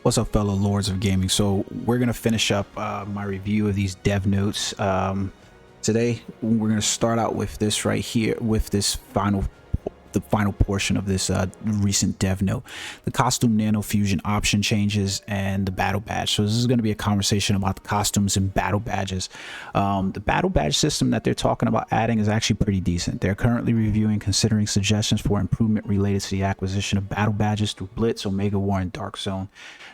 What's up, fellow lords of gaming? So we're gonna finish up my review of these dev notes. Today we're gonna start out with this right here, with this the final portion of this recent dev note, the costume nano fusion option changes and the battle badge. So this is going to be a conversation about the costumes and battle badges. The battle badge system that they're talking about adding is actually pretty decent. They're currently reviewing, considering suggestions for improvement related to the acquisition of battle badges through Blitz, Omega War, and Dark Zone.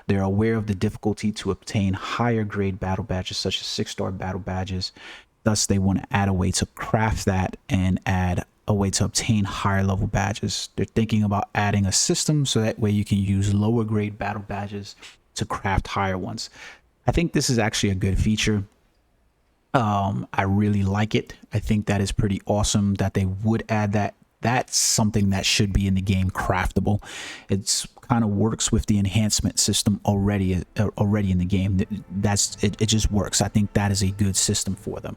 They're aware of the difficulty to obtain higher grade battle badges such as 6-star battle badges. Thus, they want to add a way to craft that and add a way to obtain higher level badges. They're thinking about adding a system so that way you can use lower grade battle badges to craft higher ones. I think this is actually a good feature. I really like it. I think that is pretty awesome that they would add that. That's something that should be in the game craftable. It's kind of works with the enhancement system already in the game. It just works. I think that is a good system for them.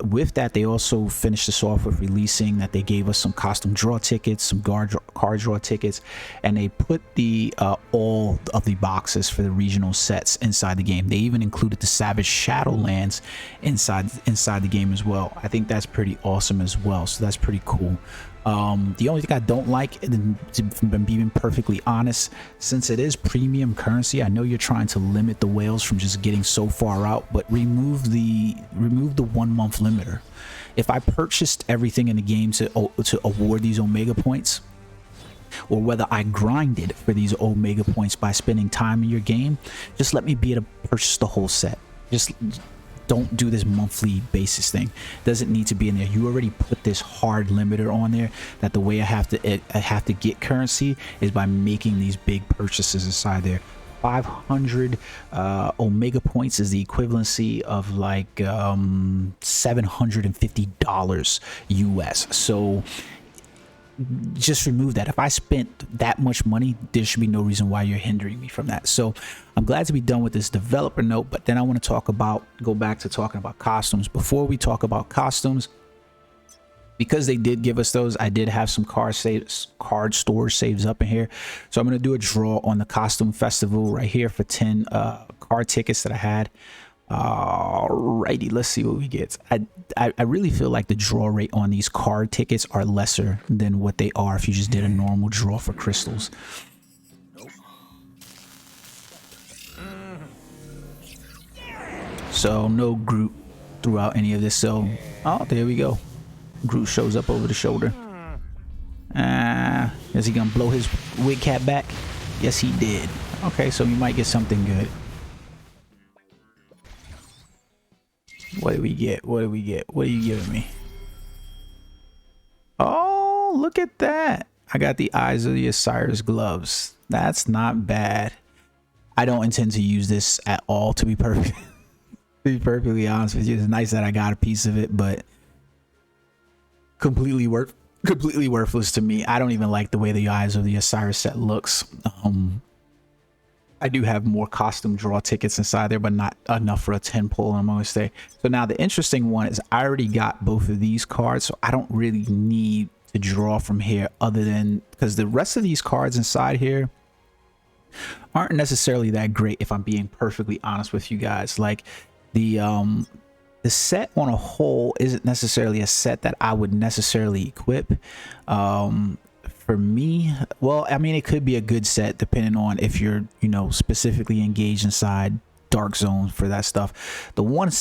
With that, they also finished this off with releasing that they gave us some costume draw tickets, some card draw tickets, and they put the all of the boxes for the regional sets inside the game. They even included the Savage Shadowlands inside the game as well. I think that's pretty awesome as well. So that's pretty cool. The only thing I don't like, and to be being perfectly honest, since it is premium currency, I know you're trying to limit the whales from just getting so far out, but remove the 1 month limiter. If I purchased everything in the game to award these Omega points, or whether I grinded for these Omega points by spending time in your game, just let me be able to purchase the whole set. Just don't do this monthly basis thing. Doesn't need to be in there. You already put this hard limiter on there that the way I have to get currency is by making these big purchases inside there. 500 Omega points is the equivalency of like $750 US. So just remove that. If I spent that much money, there should be no reason why you're hindering me from that. So I'm glad to be done with this developer note, but then I want to go back to talking about costumes. Before we talk about costumes, because they did give us those, I did have some card storage saves up in here. So I'm going to do a draw on the costume festival right here for 10 card tickets that I had. Alrighty, let's see what we get. I really feel like the draw rate on these card tickets are lesser than what they are if you just did a normal draw for crystals. So no Groot throughout any of this. So there we go. Groot shows up over the shoulder. Is he gonna blow his wig cap back? Yes, he did. Okay, so we might get something good. What do we get? What do we get? What are you giving me? Oh, look at that. I got the Eyes of the Osiris gloves. That's not bad. I don't intend to use this at all, to be perfectly honest with you. It's nice that I got a piece of it, but completely worthless to me. I don't even like the way the Eyes of the Osiris set looks. I do have more costume draw tickets inside there, but not enough for a 10 pull, I'm gonna say. So now the interesting one is I already got both of these cards, so I don't really need to draw from here, other than because the rest of these cards inside here aren't necessarily that great, if I'm being perfectly honest with you guys. Like the set on a whole isn't necessarily a set that I would necessarily equip. For me, well, I mean, it could be a good set depending on if you're, specifically engaged inside Dark Zone for that stuff. The one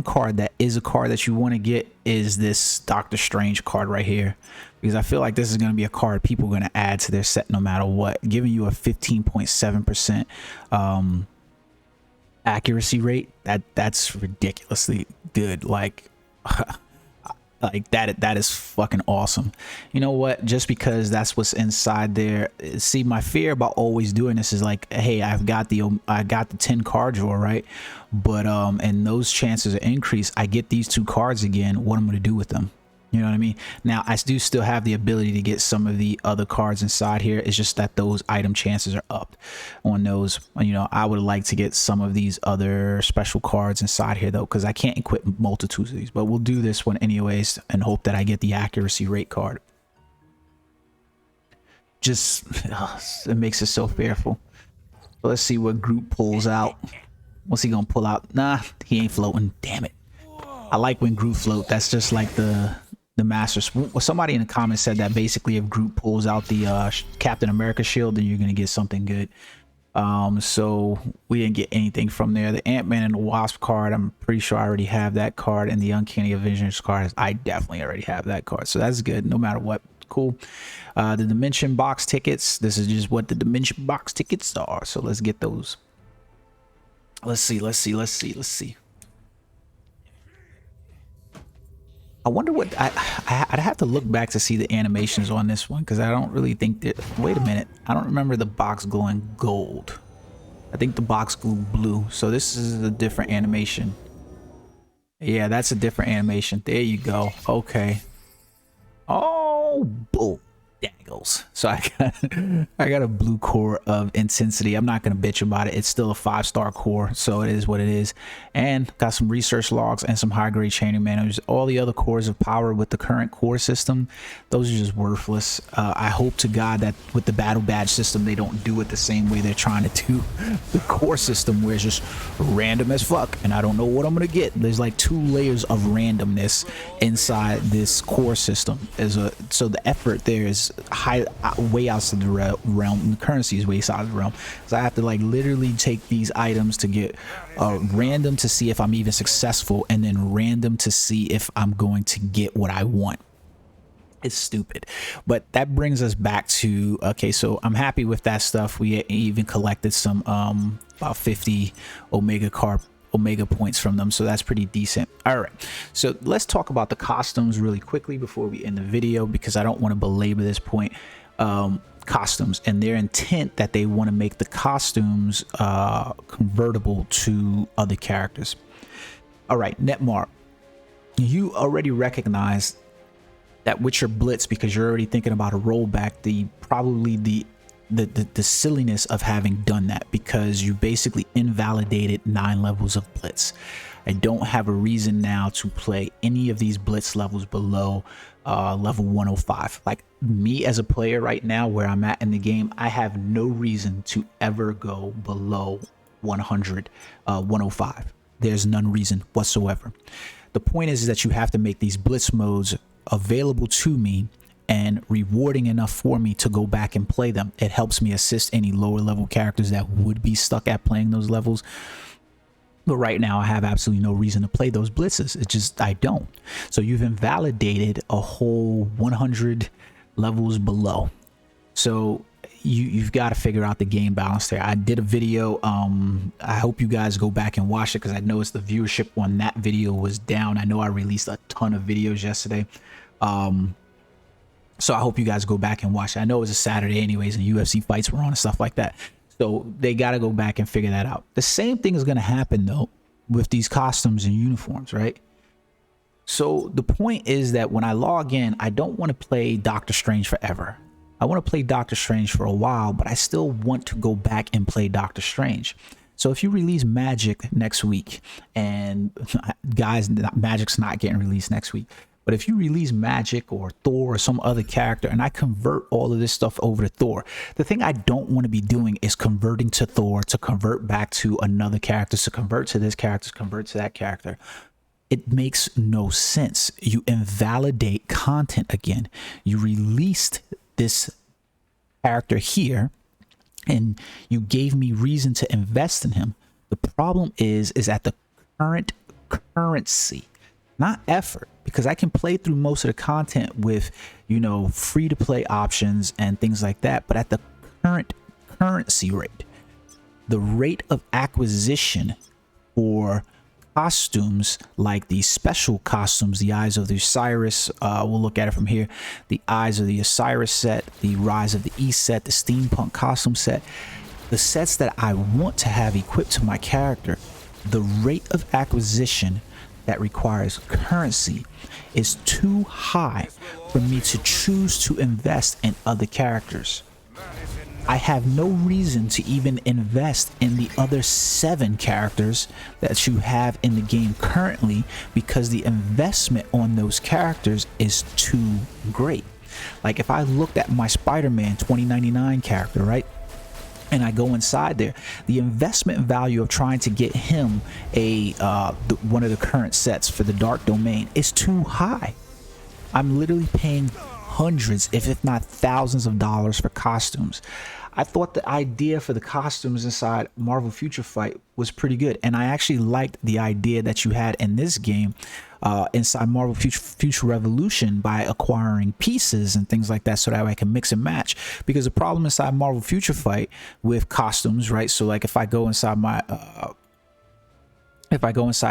card that is a card that you want to get is this Doctor Strange card right here, because I feel like this is going to be a card people are going to add to their set no matter what, giving you a 15.7% accuracy rate. That's ridiculously good. Like that is fucking awesome. You know what, just because that's what's inside there. See, my fear about always doing this is like, hey, I got the 10 card draw, right? But and those chances are increased. I get these 2 cards again, what I'm gonna do with them? You know what I mean? Now I do still have the ability to get some of the other cards inside here. It's just that those item chances are up on those. I would like to get some of these other special cards inside here though, because I can't equip multitudes of these. But we'll do this one anyways and hope that I get the accuracy rate card. Just it makes it so fearful. So let's see what Groot pulls out. What's he gonna pull out? Nah, he ain't floating. Damn it. I like when Groot float. That's just like the master. Somebody in the comments said that basically if Groot pulls out the Captain America shield, then you're gonna get something good. So we didn't get anything from there. The Ant-Man and the Wasp card, I'm pretty sure I already have that card, and the Uncanny Avengers card, I definitely already have that card. So that's good, no matter what. Cool. The Dimension Box tickets. This is just what the Dimension Box tickets are. So let's get those. Let's see. I wonder what I'd have to look back to see the animations on this one, because I don't really think that. Wait a minute, I don't remember the box glowing gold. I think the box glue blue. So this is a different animation. Yeah, that's a different animation. There you go. Okay. Oh, bull daggles. So I got a blue core of intensity. I'm not gonna bitch about it. It's still a 5-star core, so it is what it is. And got some research logs and some high grade chaining manuals. All the other cores of power with the current core system, those are just worthless. I hope to God that with the battle badge system they don't do it the same way they're trying to do the core system, where it's just random as fuck and I don't know what I'm gonna get. There's like 2 layers of randomness inside this core system. So the effort there is way outside the realm, and the currency is way outside of the realm. So I have to like literally take these items to get random to see if I'm even successful, and then random to see if I'm going to get what I want. It's stupid. But that brings us back to, okay, so I'm happy with that stuff. We even collected some about 50 Omega points from them, so that's pretty decent. All right, so let's talk about the costumes really quickly before we end the video, because I don't want to belabor this point. Costumes and their intent that they want to make the costumes convertible to other characters. All right, Netmarble, you already recognize that with your blitz, because you're already thinking about a rollback, the silliness of having done that, because you basically invalidated 9 levels of blitz. I don't have a reason now to play any of these blitz levels below level 105. Like me as a player right now, where I'm at in the game, I have no reason to ever go below 105. There's none reason whatsoever. The point is that you have to make these blitz modes available to me and rewarding enough for me to go back and play them. It helps me assist any lower level characters that would be stuck at playing those levels. But right now I have absolutely no reason to play those blitzes. It's just, I don't. So you've invalidated a whole 100 levels below. So you've got to figure out the game balance there. I did a video. I hope you guys go back and watch it, because I noticed the viewership on that video was down. I know I released a ton of videos yesterday. So I hope you guys go back and watch it. I know it was a Saturday anyways, and UFC fights were on and stuff like that. So they got to go back and figure that out. The same thing is going to happen though with these costumes and uniforms, right? So the point is that when I log in, I don't want to play Doctor Strange forever. I want to play Doctor Strange for a while, but I still want to go back and play Doctor Strange. So if you release Magic next week, and guys, Magic's not getting released next week, but if you release Magic or Thor or some other character, and I convert all of this stuff over to Thor, the thing I don't want to be doing is converting to Thor, to convert back to another character, to convert to this character, to convert to that character. It makes no sense. You invalidate content again. You released this character here, and you gave me reason to invest in him. The problem is at the current currency, not effort, because I can play through most of the content with, you know, free to play options and things like that. But at the current currency rate, the rate of acquisition for costumes like the special costumes, the Eyes of the Osiris, we'll look at it from here, the Eyes of the Osiris set, the Rise of the East set, the Steampunk costume set, the sets that I want to have equipped to my character, the rate of acquisition that requires currency is too high for me to choose to invest in other characters. I have no reason to even invest in the other 7 characters that you have in the game currently, because the investment on those characters is too great. Like if I looked at my Spider-Man 2099 character, right? and I go inside there, the investment value of trying to get him one of the current sets for the Dark Domain is too high. I'm literally paying hundreds, if not thousands of dollars for costumes. I thought the idea for the costumes inside Marvel Future Fight was pretty good, and I actually liked the idea that you had in this game inside Marvel Future Revolution by acquiring pieces and things like that, so that way I can mix and match. Because the problem inside Marvel Future Fight with costumes, right? So like if I go inside my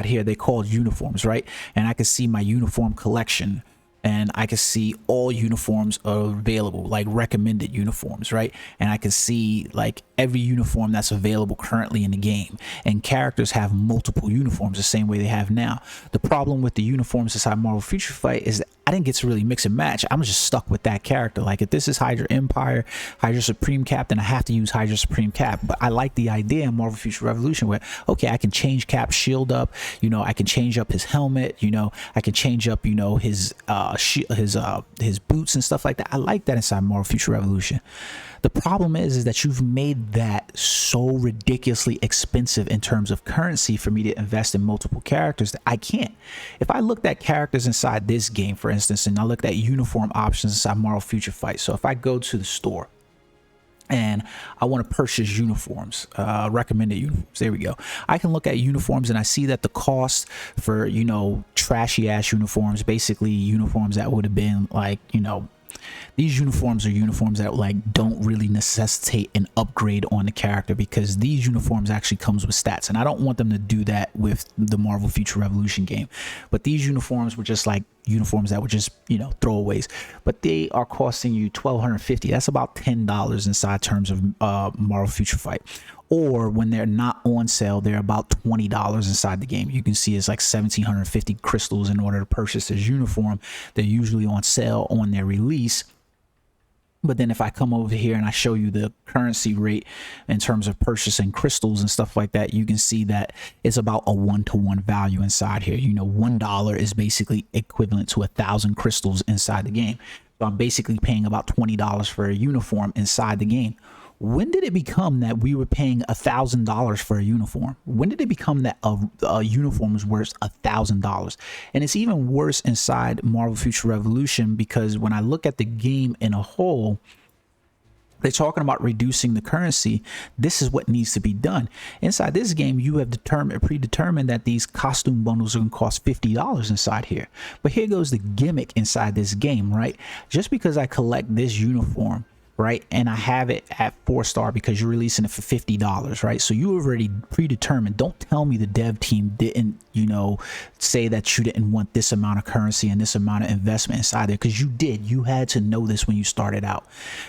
here, they called uniforms, right? And I can see my uniform collection, and I can see all uniforms are available, like recommended uniforms, right? And I can see like every uniform that's available currently in the game, and characters have multiple uniforms the same way they have now. The problem with the uniforms inside Marvel Future Fight is that I didn't get to really mix and match. I'm just stuck with that character. Like if this is Hydra Empire, Hydra Supreme Cap, then I have to use Hydra Supreme Cap. But I like the idea in Marvel Future Revolution where, okay, I can change Cap's shield up, you know, I can change up his helmet, you know, I can change up, you know, his boots and stuff like that. I like that inside Marvel Future Revolution. The problem is that you've made that so ridiculously expensive in terms of currency for me to invest in multiple characters that I can't. If I looked at characters inside this game, for instance, and I looked at uniform options inside Marvel Future Fight. So if I go to the store and I want to purchase uniforms, recommended uniforms, there we go. I can look at uniforms and I see that the cost for, you know, trashy ass uniforms, basically uniforms that would have been like, you know, these uniforms are uniforms that like don't really necessitate an upgrade on the character, because these uniforms actually comes with stats, and I don't want them to do that with the Marvel Future Revolution game. But these uniforms were just like uniforms that were just, you know, throwaways, but they are costing you $1,250. That's about $10 inside terms of Marvel Future Fight. Or when they're not on sale, they're about $20 inside the game. You can see it's like 1,750 crystals in order to purchase this uniform. They're usually on sale on their release. But then if I come over here and I show you the currency rate in terms of purchasing crystals and stuff like that, you can see that it's about a 1-to-1 value inside here. You know, $1 is basically equivalent to 1,000 crystals inside the game. So I'm basically paying about $20 for a uniform inside the game. When did it become that we were paying $1,000 for a uniform? When did it become that a uniform was worth $1,000? And it's even worse inside Marvel Future Revolution, because when I look at the game in a whole, they're talking about reducing the currency. This is what needs to be done. Inside this game, you have predetermined that these costume bundles are going to cost $50 inside here. But here goes the gimmick inside this game, right? Just because I collect this uniform, right, and I have it at 4-star because you're releasing it for $50, right? So you already predetermined. Don't tell me the dev team didn't, you know, say that you didn't want this amount of currency and this amount of investment inside there, because you did. You had to know this when you started out.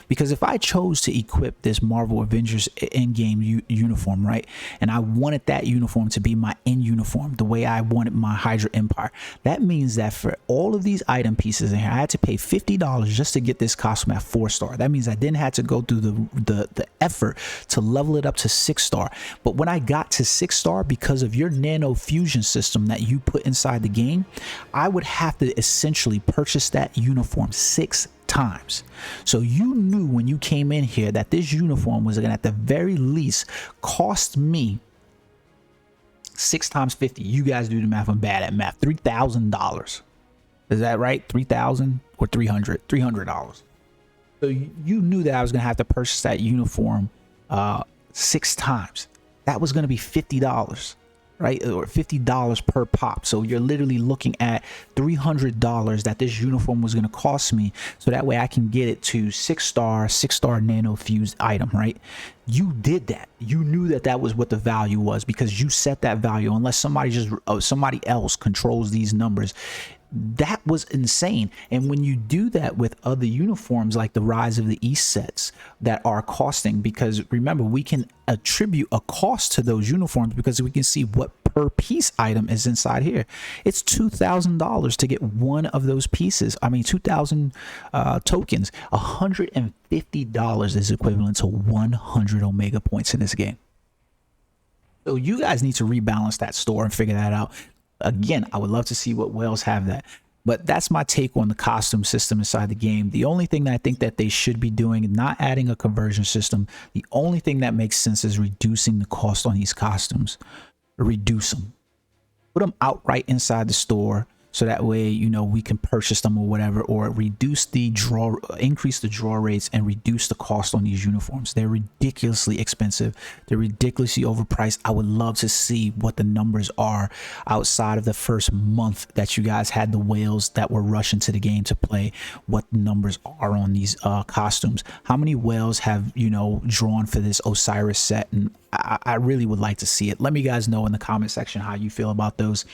Because if I chose to equip this Marvel Avengers in-game uniform, right, and I wanted that uniform to be my end uniform the way I wanted my Hydra Empire, that means that for all of these item pieces in here, I had to pay $50 just to get this costume at 4-star. That means I didn't have to go through the effort to level it up to 6-star. But when I got to 6-star, because of your nano fusion system that you put inside the game, I would have to essentially purchase that uniform 6 times. So you knew when you came in here that this uniform was going to at the very least cost me 6 times 50. You guys do the math. I'm bad at math. $3,000. Is that right? 3,000 or 300? $300. So you knew that I was going to have to purchase that uniform 6 times. That was going to be $50, right? Or $50 per pop. So you're literally looking at $300 that this uniform was going to cost me. So that way I can get it to 6-star nano fused item, right? You did that. You knew that that was what the value was, because you set that value. Unless somebody else controls these numbers. That was insane. And when you do that with other uniforms like the Rise of the East sets that are costing, because remember, we can attribute a cost to those uniforms because we can see what per piece item is inside here. It's $2,000 to get one of those pieces. I mean, 2,000 tokens. $150 is equivalent to 100 Omega points in this game. So you guys need to rebalance that store and figure that out. Again, I would love to see what whales have that. But that's my take on the costume system inside the game. The only thing that I think that they should be doing, not adding a conversion system, the only thing that makes sense is reducing the cost on these costumes. Reduce them. Put them outright inside the store, so that way, you know, we can purchase them or whatever, or increase the draw rates and reduce the cost on these uniforms. They're ridiculously expensive. They're ridiculously overpriced. I would love to see what the numbers are outside of the first month that you guys had the whales that were rushing to the game to play, what the numbers are on these costumes. How many whales have, you know, drawn for this Osiris set? And I really would like to see it. Let me guys know in the comment section how you feel about those.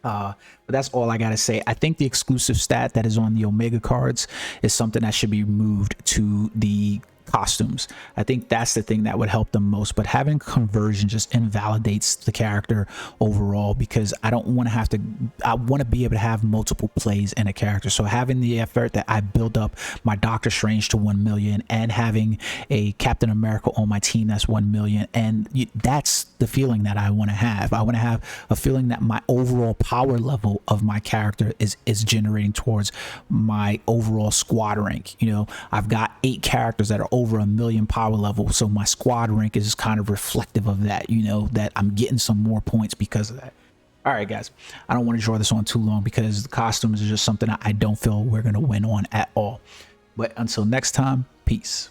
But that's all I gotta say. I think the exclusive stat that is on the Omega cards is something that should be moved to the costumes. I think that's the thing that would help them most. But having conversion just invalidates the character overall, because I don't want to have to, I want to be able to have multiple plays in a character. So having the effort that I built up my Doctor Strange to 1 million and having a Captain America on my team that's 1 million, and that's the feeling that I want to have. I want to have a feeling that my overall power level of my character is generating towards my overall squad rank. You know, I've got 8 characters that are over 1 million power level, so my squad rank is kind of reflective of that, you know, that I'm getting some more points because of that. All right, guys, I don't want to draw this on too long because the costumes is just something I don't feel we're going to win on at all. But until next time, peace.